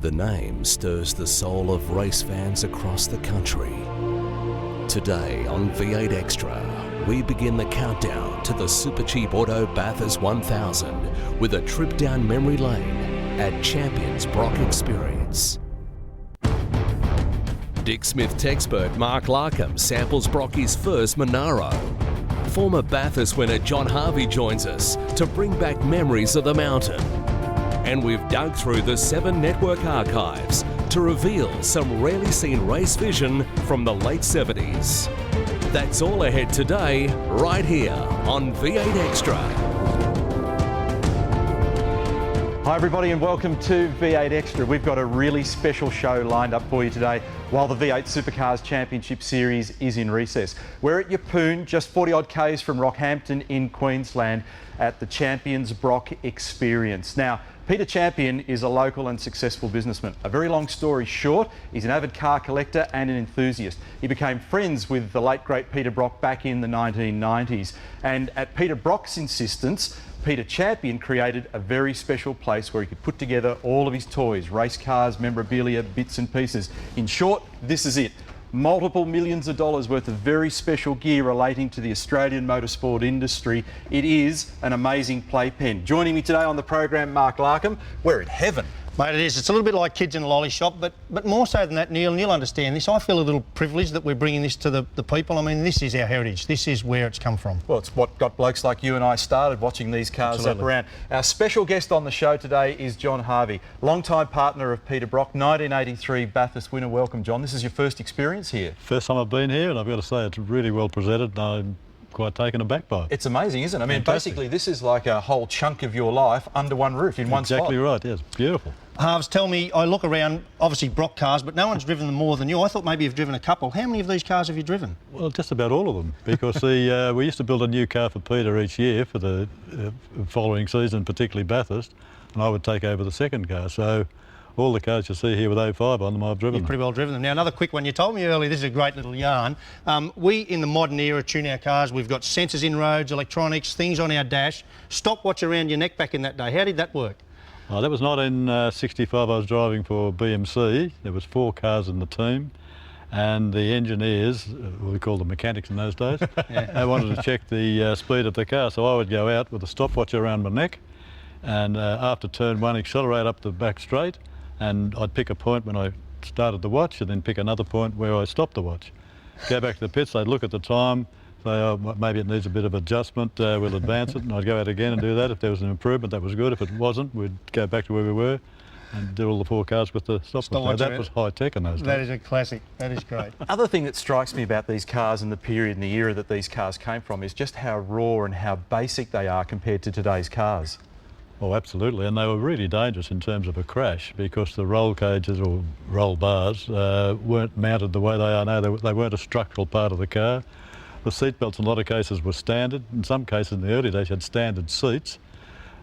The name stirs the soul of race fans across the country. Today on V8 Extra, we begin the countdown to the Super Cheap Auto Bathurst 1000 with a trip down memory lane at Champions Brock Experience. Dick Smith expert Mark Larkham samples Brocky's first Monaro. Former Bathurst winner John Harvey joins us to bring back memories of the mountain. And we've dug through the 7 network archives to reveal some rarely seen race vision from the late 70s. That's all ahead today, right here on V8 Extra. Hi everybody and welcome to V8 Extra. We've got a really special show lined up for you today while the V8 Supercars Championship Series is in recess. We're at Yeppoon, just 40 odd k's from Rockhampton in Queensland at the Champions Brock Experience. Now, Peter Champion is a local and successful businessman. A very long story short, he's an avid car collector and an enthusiast. He became friends with the late great Peter Brock back in the 1990s, and at Peter Brock's insistence, Peter Champion created a very special place where he could put together all of his toys, race cars, memorabilia, bits and pieces. In short, this is it. Multiple millions of dollars worth of very special gear relating to the Australian motorsport industry. It is an amazing playpen. Joining me today on the program, Mark Larkham. We're in heaven. Mate, it is. It's a little bit like kids in a lolly shop, but more so than that, Neil, and you'll understand this, I feel a little privileged that we're bringing this to the people. I mean, this is our heritage. This is where it's come from. Well, it's what got blokes like you and I started watching these cars up around. Our special guest on the show today is John Harvey, long-time partner of Peter Brock, 1983 Bathurst winner. Welcome, John. This is your first experience here. First time I've been here, and I've got to say it's really well presented, and I'm quite taken aback by it. It's amazing, isn't it? I mean, Fantastic. basically, this is like a whole chunk of your life under one roof in one spot. Exactly right, yes. Beautiful. Halves, tell me, I look around, obviously Brock cars, but no one's driven them more than you. I thought maybe you've driven a couple. How many of these cars have you driven? Well, just about all of them, because we used to build a new car for Peter each year for the following season, particularly Bathurst, and I would take over the second car. So all the cars you see here with 05 on them, I've driven. You've pretty well driven them. Now, another quick one. You told me earlier, this is a great little yarn. We, in the modern era, tune our cars. We've got sensors in roads, electronics, things on our dash. Stopwatch around your neck back in that day. How did that work? Oh, that was 1965. I was driving for BMC. There was 4 cars in the team, and the engineers, we called them mechanics in those days, they wanted to check the speed of the car. So I would go out with a stopwatch around my neck, and after turn 1, accelerate up the back straight, and I'd pick a point when I started the watch, and then pick another point where I stopped the watch. Go back to the pits, they'd look at the time, say, oh, maybe it needs a bit of adjustment, we'll advance it, and I'd go out again and do that. If there was an improvement, that was good. If it wasn't, we'd go back to where we were and do all the 4 cars with the stopwatch. That was high tech in those days. That is a classic. That is great. Other thing that strikes me about these cars and the period and the era that these cars came from is just how raw and how basic they are compared to today's cars. Oh, absolutely, and they were really dangerous in terms of a crash because the roll cages or roll bars weren't mounted the way they are now. They weren't a structural part of the car. The seat belts in a lot of cases were standard. In some cases in the early days you had standard seats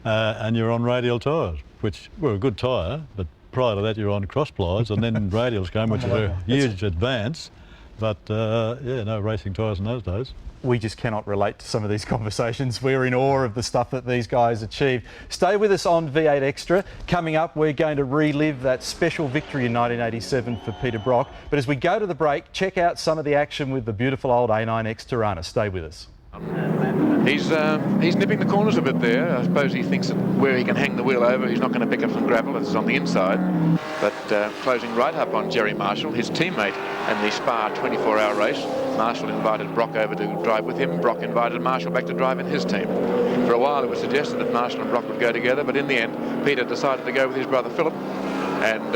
and you're on radial tyres, which were a good tyre, but prior to that you're on cross plies, and then radials came, which is a huge advance, but yeah, no racing tyres in those days. We just cannot relate to some of these conversations. We're in awe of the stuff that these guys achieved. Stay with us on V8 Extra. Coming up, we're going to relive that special victory in 1987 for Peter Brock. But as we go to the break, check out some of the action with the beautiful old A9XTRA. Stay with us. He's nipping the corners a bit there. I suppose he thinks that where he can hang the wheel over, he's not going to pick up some gravel. It's on the inside. But closing right up on Jerry Marshall, his teammate in the Spa 24-hour race. Marshall invited Brock over to drive with him. Brock invited Marshall back to drive in his team. For a while it was suggested that Marshall and Brock would go together, but in the end Peter decided to go with his brother Philip, and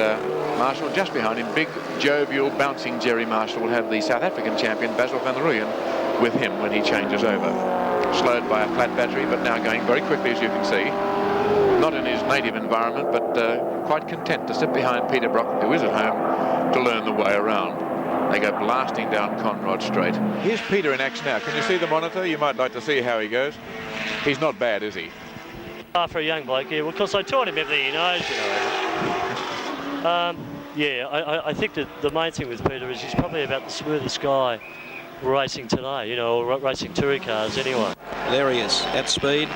Marshall just behind him. Big, jovial, bouncing Jerry Marshall will have the South African champion Basil van der Rooyen with him when he changes over. Slowed by a flat battery, but now going very quickly, as you can see. Not in his native environment, but quite content to sit behind Peter Brock, who is at home, to learn the way around. They go blasting down Conrod Straight. Here's Peter in action now. Can you see the monitor? You might like to see how he goes. He's not bad, is he? For a young bloke, yeah. Well, of course, I taught him everything he knows, you know. Yeah, I think that the main thing with Peter is he's probably about the smoothest guy racing today, you know, or racing touring cars anyway. There he is, at speed.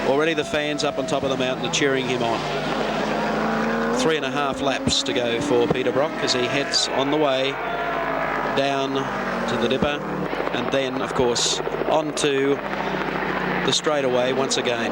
Already the fans up on top of the mountain are cheering him on. 3.5 laps to go for Peter Brock as he heads on the way down to the dipper, and then of course onto the straightaway once again.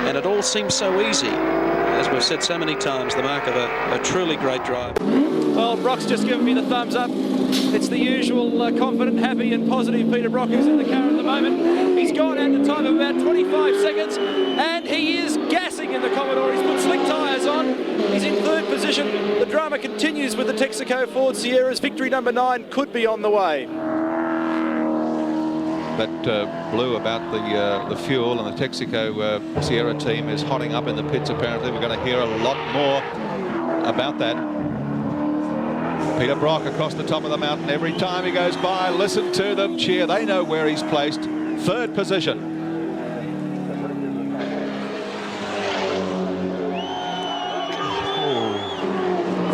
And it all seems so easy, as we've said so many times, the mark of a truly great drive. Well, Brock's just given me the thumbs up. It's the usual confident, happy and positive Peter Brock who's in the car at the moment. He's gone at the time of about 25 seconds and he is gassing in the Commodore. He's put slick tyres on. He's in third position. The drama continues with the Texaco Ford Sierras. Victory number 9 could be on the way. That blue about the fuel, and the Texaco Sierra team is hotting up in the pits apparently. We're going to hear a lot more about that. Peter Brock across the top of the mountain. Every time he goes by, listen to them cheer. They know where he's placed. Third position.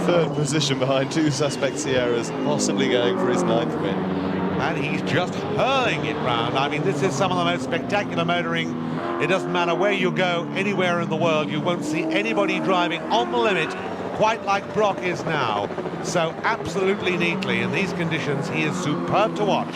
Third position behind 2 suspect Sierras, possibly going for his 9th win. And he's just hurling it round. I mean, this is some of the most spectacular motoring. It doesn't matter where you go, anywhere in the world, you won't see anybody driving on the limit quite like Brock is now. So absolutely neatly. In these conditions, he is superb to watch.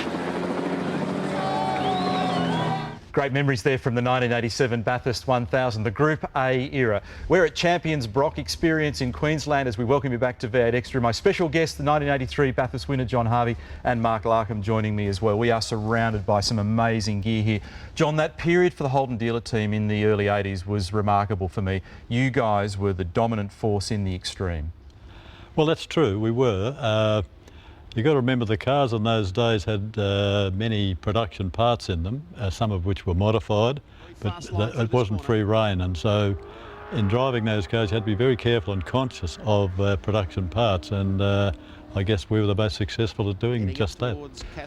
Great memories there from the 1987 Bathurst 1000, the Group A era. We're at Champions Brock Experience in Queensland as we welcome you back to V8 Extra. My special guest, the 1983 Bathurst winner John Harvey, and Mark Larkham joining me as well. We are surrounded by some amazing gear here. John, that period for the Holden dealer team in the early 80s was remarkable for me. You guys were the dominant force in the extreme. Well, that's true, we were. You've got to remember the cars in those days had many production parts in them, some of which were modified, but it wasn't free rein, and so in driving those cars you had to be very careful and conscious of production parts, and I guess we were the most successful at doing just that.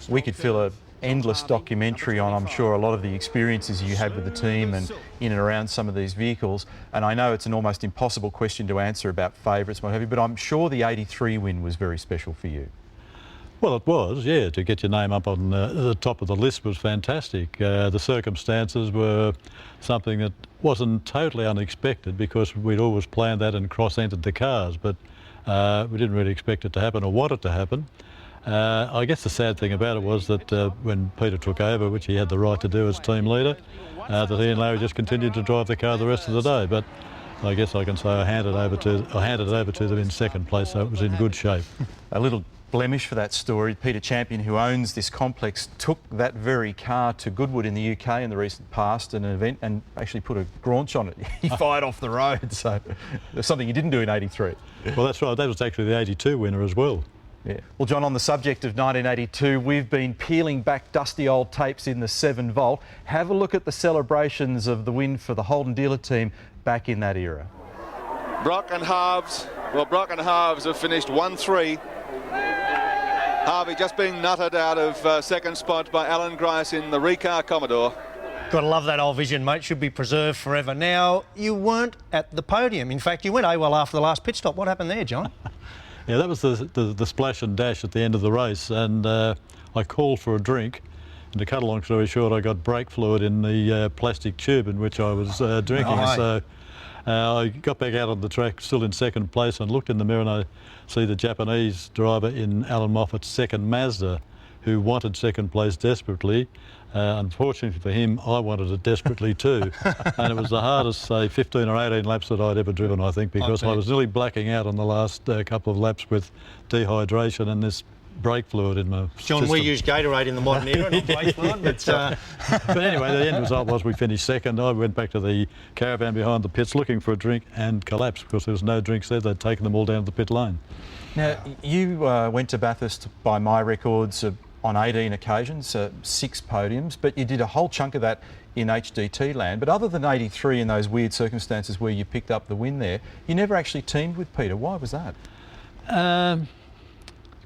We could fill an endless documentary on, I'm sure, a lot of the experiences you had with the team and in and around some of these vehicles, and I know it's an almost impossible question to answer about favourites and what have you, but I'm sure the 83 win was very special for you. Well, it was, yeah. To get your name up on the top of the list was fantastic. The circumstances were something that wasn't totally unexpected because we'd always planned that and cross-entered the cars, but we didn't really expect it to happen or want it to happen. I guess the sad thing about it was that when Peter took over, which he had the right to do as team leader, that he and Larry just continued to drive the car the rest of the day. But I guess I can say I handed it over to them in second place, so it was in good shape. A little blemish for that story. Peter Champion, who owns this complex, took that very car to Goodwood in the UK in the recent past in an event and actually put a Graunch on it. He fired off the road, so there's something he didn't do in 83. Well, that's right. That was actually the 82 winner as well. Yeah. Well, John, on the subject of 1982, we've been peeling back dusty old tapes in the 7 Volt. Have a look at the celebrations of the win for the Holden dealer team back in that era. Brock and Harves. Well, Brock and Harves have finished 1-3. Harvey just being nutted out of second spot by Alan Grice in the Recar Commodore. Got to love that old vision, mate. Should be preserved forever. Now, you weren't at the podium. In fact, you went AWOL after the last pit stop. What happened there, John? Yeah, that was the splash and dash at the end of the race, and I called for a drink. And to cut a long story short, I got brake fluid in the plastic tube in which I was drinking. Oh, so I got back out on the track, still in second place, and looked in the mirror and I see the Japanese driver in Alan Moffat's second Mazda, who wanted second place desperately. Unfortunately for him, I wanted it desperately too. And it was the hardest, say, 15 or 18 laps that I'd ever driven, I think, because I was nearly blacking out on the last couple of laps with dehydration and this brake fluid in my John, system. we use Gatorade in the modern era, not brake fluid. But anyway, the end result was we finished second. I went back to the caravan behind the pits looking for a drink and collapsed because there was no drinks there. They'd taken them all down to the pit lane. Now, you went to Bathurst, by my records, on 18 occasions, 6 podiums, but you did a whole chunk of that in HDT land. But other than 83 in those weird circumstances where you picked up the win there, you never actually teamed with Peter. Why was that?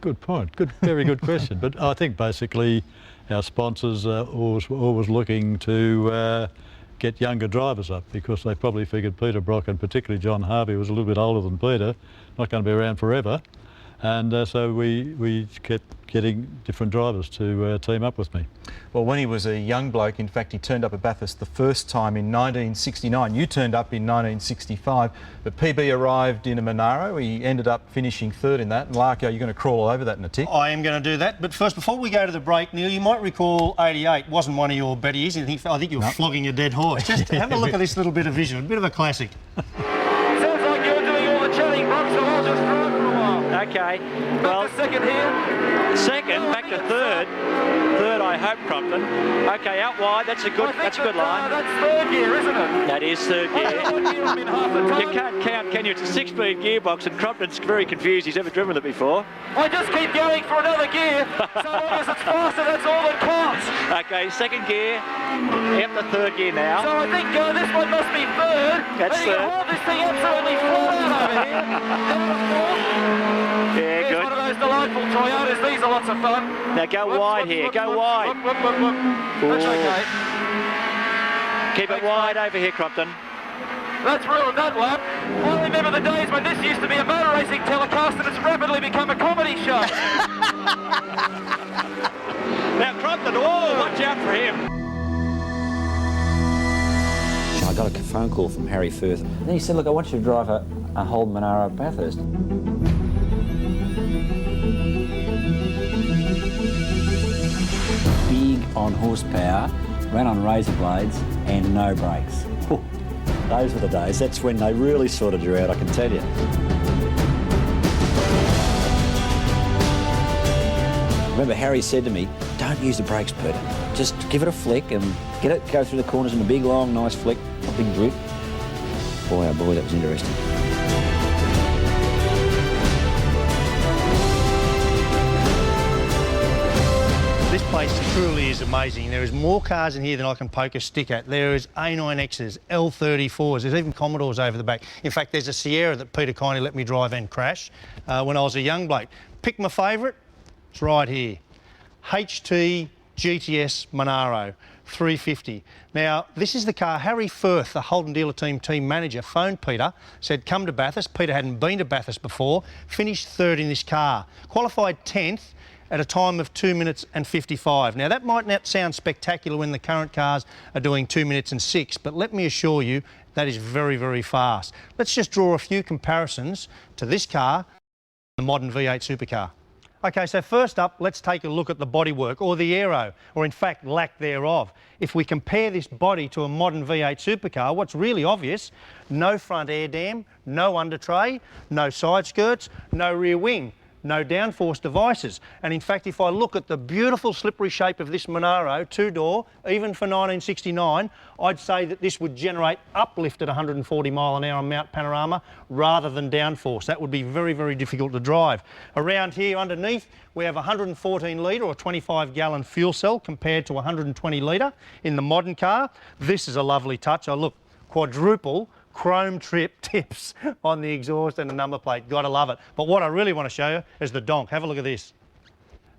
Good point. Very good question. But I think basically our sponsors were always looking to get younger drivers up because they probably figured Peter Brock and particularly John Harvey was a little bit older than Peter, not going to be around forever. And so we kept getting different drivers to team up with me. Well, when he was a young bloke, in fact, he turned up at Bathurst the first time in 1969. You turned up in 1965, but PB arrived in a Monaro. He ended up finishing third in that. And Larko, you're going to crawl all over that in a tick. I am going to do that. But first, before we go to the break, Neil, you might recall 88 wasn't one of your betties. I think you were flogging a dead horse. Just have a look at this little bit of vision, a bit of a classic. Sounds like you're doing all the chatting, Brock, so I'll just drive for a while. Okay. Back to second here. Second, back to third. Third, I hope, Crompton. Okay, out wide. That's a good line. That's third gear, isn't it? That is third gear. You can't count, can you? It's a 6-speed gearbox, and Crompton's very confused. He's never driven it before. I just keep going for another gear. So long as it's faster, that's all that counts. Okay, second gear. Out the third gear now. So I think this one must be third. That's third. You can hold this thing absolutely flat out over here. Yeah, good. One of those delightful Toyotas. These are lots of fun. Now go wide here. Go wide. That's okay. Keep it wide over here, Crompton. That's ruined that lap. I remember the days when this used to be a motor racing telecast and it's rapidly become a comedy show. Now Crompton, watch out for him. I got a phone call from Harry Firth. Then he said, look, I want you to drive a Holden Monaro at Bathurst. Big on horsepower, ran on razor blades and no brakes. Those were the days. That's when they really sorted you out, I can tell you. Remember, Harry said to me, don't use the brakes, Peter. Just give it a flick and go through the corners in a big, long, nice flick, a big grip. Boy, oh boy, that was interesting. This place truly is amazing. There is more cars in here than I can poke a stick at. There is A9Xs, L34s, there's even Commodores over the back. In fact, there's a Sierra that Peter kindly let me drive and crash when I was a young bloke. Pick my favourite, it's right here. HT GTS Monaro 350. Now, this is the car Harry Firth, the Holden dealer team manager, phoned Peter, said come to Bathurst. Peter hadn't been to Bathurst before, finished third in this car, qualified 10th at a time of 2 minutes and 55. Now, that might not sound spectacular when the current cars are doing 2 minutes and 6, but let me assure you, that is very, very fast. Let's just draw a few comparisons to this car, the modern V8 supercar. Okay, so first up, let's take a look at the bodywork, or the aero, or in fact, lack thereof. If we compare this body to a modern V8 supercar, what's really obvious, no front air dam, no under tray, no side skirts, no rear wing, no downforce devices. And in fact, if I look at the beautiful slippery shape of this Monaro, two-door, even for 1969, I'd say that this would generate uplift at 140 mile an hour on Mount Panorama rather than downforce. That would be very, very difficult to drive. Around here underneath, we have a 114 litre or 25 gallon fuel cell compared to 120 litre in the modern car. This is a lovely touch. Oh, look, quadruple chrome tips on the exhaust and the number plate. Gotta love it. But what I really want to show you is the donk. Have a look at this.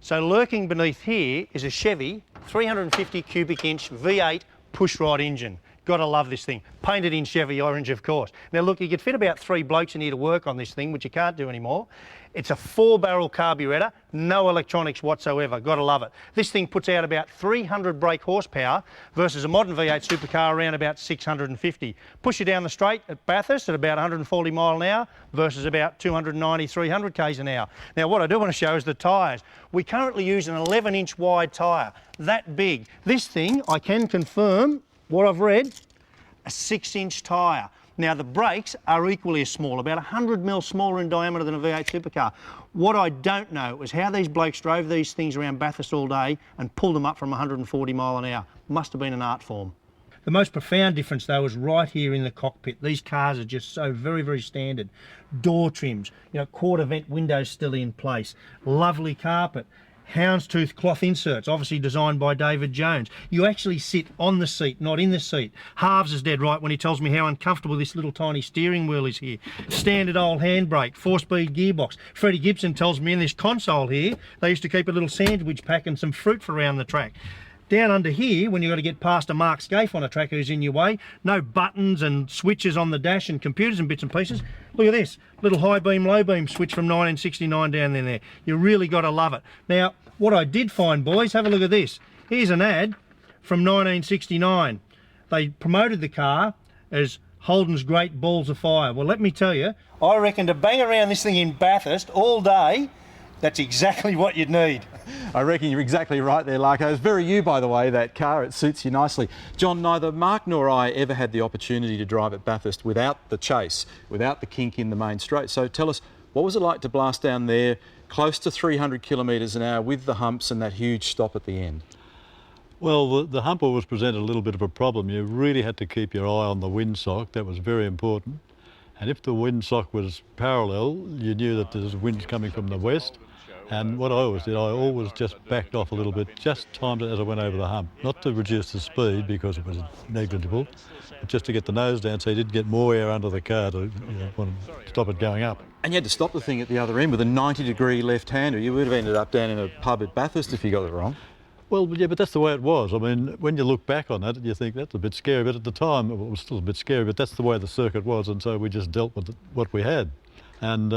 So lurking beneath here is a Chevy 350 cubic inch V8 pushrod engine. Gotta love this thing. Painted in Chevy orange, of course. Now look, you could fit about 3 blokes in here to work on this thing, which you can't do anymore. It's a 4-barrel carburettor, no electronics whatsoever. Gotta love it. This thing puts out about 300 brake horsepower versus a modern V8 supercar around about 650. Push you down the straight at Bathurst at about 140 mile an hour versus about 290, 300 k's an hour. Now what I do want to show is the tyres. We currently use an 11-inch wide tyre, that big. This thing, I can confirm, what I've read, a 6-inch tyre. Now the brakes are equally as small, about 100 mil smaller in diameter than a V8 supercar. What I don't know is how these blokes drove these things around Bathurst all day and pulled them up from 140 mile an hour. Must have been an art form. The most profound difference though is right here in the cockpit. These cars are just so very, very standard. Door trims, quarter vent windows still in place, lovely carpet, houndstooth cloth inserts, obviously designed by David Jones. You actually sit on the seat, not in the seat. Harves is dead right when he tells me how uncomfortable this little tiny steering wheel is here. Standard old handbrake, 4-speed gearbox. Freddie Gibson tells me in this console here, they used to keep a little sandwich pack and some fruit for around the track. down under here, when you've got to get past a Mark Scaife on a track who's in your way, no buttons and switches on the dash and computers and bits and pieces. Look at this, little high beam, low beam switch from 1969 down there. You really got to love it. Now, what I did find, boys, have a look at this. Here's an ad from 1969. They promoted the car as Holden's Great Balls of Fire. Well, let me tell you, I reckon to bang around this thing in Bathurst all day, that's exactly what you'd need. I reckon you're exactly right there, Larko. It's very you, by the way, that car. It suits you nicely. John, neither Mark nor I ever had the opportunity to drive at Bathurst without the chase, without the kink in the main straight. So tell us, what was it like to blast down there, close to 300 kilometres an hour with the humps and that huge stop at the end? Well, the hump always presented a little bit of a problem. You really had to keep your eye on the windsock. That was very important. And if the windsock was parallel, you knew that there's winds coming from the west. And what I always did, I always just backed off a little bit, just timed it as I went over the hump. Not to reduce the speed because it was negligible, but just to get the nose down so you didn't get more air under the car to stop it going up. And you had to stop the thing at the other end with a 90-degree left-hander. You would have ended up down in a pub at Bathurst if you got it wrong. Well, yeah, but that's the way it was. I mean, when you look back on that, you think that's a bit scary, but at the time it was still a bit scary, but that's the way the circuit was, and so we just dealt with what we had. And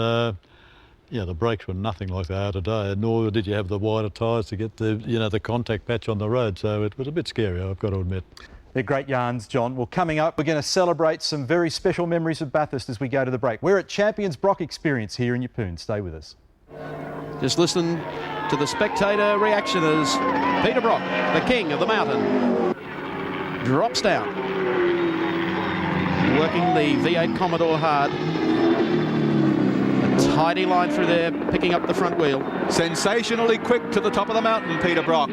yeah, the brakes were nothing like they are today, nor did you have the wider tyres to get the, the contact patch on the road, so it was a bit scary, I've got to admit. They're great yarns, John. Well, coming up, we're going to celebrate some very special memories of Bathurst as we go to the break. We're at Champions Brock Experience here in Yeppoon. Stay with us. Just listen to the spectator reaction as Peter Brock, the king of the mountain, drops down, working the V8 Commodore hard. A tidy line through there, picking up the front wheel. Sensationally quick to the top of the mountain, Peter Brock.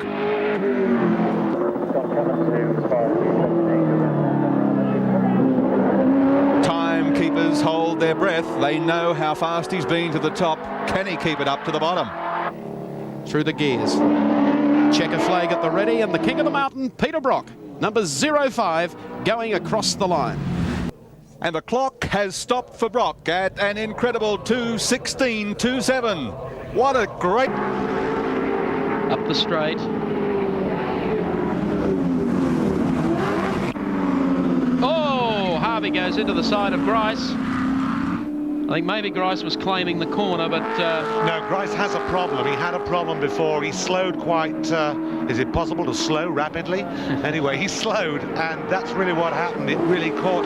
Timekeepers hold their breath. They know how fast he's been to the top. Can he keep it up to the bottom? Through the gears. Checker flag at the ready, and the king of the mountain, Peter Brock, number 05, going across the line. And the clock has stopped for Brock at an incredible 2:16.27. What a great... Up the straight. Oh, Harvey goes into the side of Grice. I think maybe Grice was claiming the corner, but... No, Grice has a problem. He had a problem before. He slowed quite... is it possible to slow rapidly? Anyway, he slowed, and that's really what happened. It really caught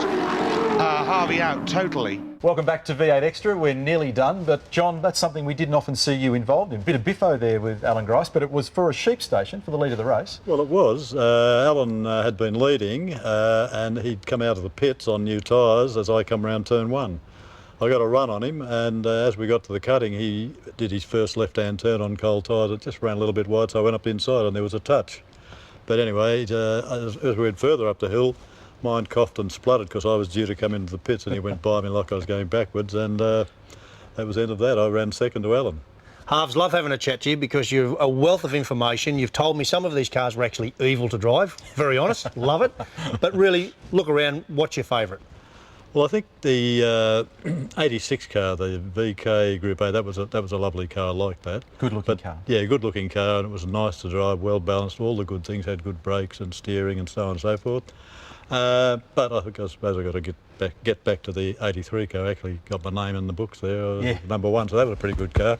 Harvey out totally. Welcome back to V8 Extra. We're nearly done, but John, that's something we didn't often see you involved in. A bit of biffo there with Alan Grice, but it was for a sheep station for the lead of the race. Well, it was. Alan had been leading, and he'd come out of the pits on new tyres as I come round turn one. I got a run on him, and as we got to the cutting, he did his first left-hand turn on cold tyres. It just ran a little bit wide, so I went up the inside, and there was a touch. But anyway, as we went further up the hill, mine coughed and spluttered because I was due to come into the pits, and he went by me like I was going backwards, and that was the end of that. I ran second to Alan. Harves, love having a chat to you because you're a wealth of information. You've told me some of these cars were actually evil to drive, very honest, love it. But really, look around, what's your favourite? Well, I think the 86 car, the VK Group A, that was a lovely car. I liked that. Good-looking car. Yeah, good-looking car, and it was nice to drive, well balanced. All the good things, had good brakes and steering and so on and so forth. But I suppose I've got to get back to the 83 car. I actually got my name in the books there, yeah. Number 1, so that was a pretty good car.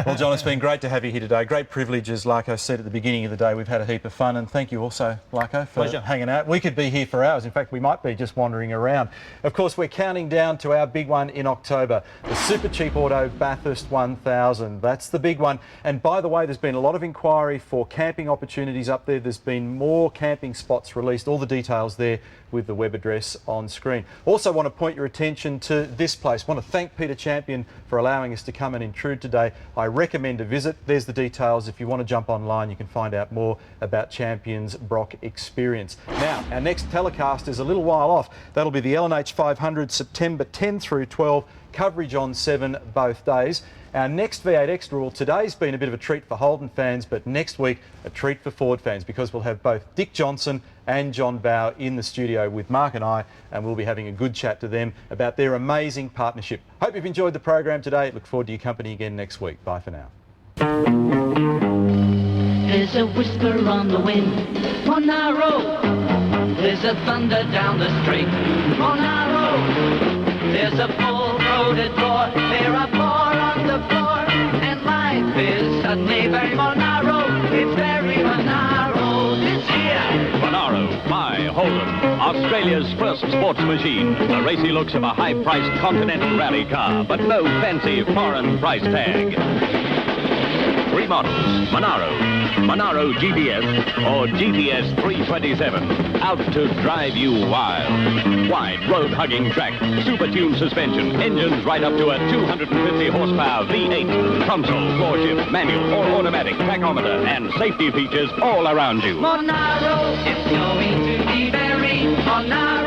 Well, John, it's been great to have you here today. Great privilege, as Larko said at the beginning of the day. We've had a heap of fun, and thank you also, Larko, for hanging out. We could be here for hours. In fact, we might be just wandering around. Of course, we're counting down to our big one in October, the Super Cheap Auto Bathurst 1000. That's the big one. And by the way, there's been a lot of inquiry for camping opportunities up there. There's been more camping spots released. All the details there with the web address on screen. Also want to point your attention to this place. Want to thank Peter Champion for allowing us to come and intrude today. I recommend a visit. There's the details. If you want to jump online, you can find out more about Champions Brock Experience. Now, our next telecast is a little while off. That'll be the LNH 500, September 10 through 12, coverage on 7 both days. Our next V8 Extra, well, today's been a bit of a treat for Holden fans, but next week a treat for Ford fans, because we'll have both Dick Johnson and John Bowe in the studio with Mark and I, and we'll be having a good chat to them about their amazing partnership. Hope you've enjoyed the program today. Look forward to your company again next week. Bye for now. There's a whisper on the wind, Monaro. There's a thunder down the street, Monaro. There's a full-loaded door, there are four on the floor, and life is suddenly very Monaro. It's very Monaro this year. Monaro, by Holden, Australia's first sports machine. The racy looks of a high-priced Continental rally car, but no fancy foreign price tag. 3 models, Monaro GTS or GTS 327. Out to drive you wild. Wide, road-hugging track, super-tuned suspension, engines right up to a 250 horsepower V8. Console, floor shift, manual or automatic, tachometer, and safety features all around you. Monaro, it's going to be very Monaro.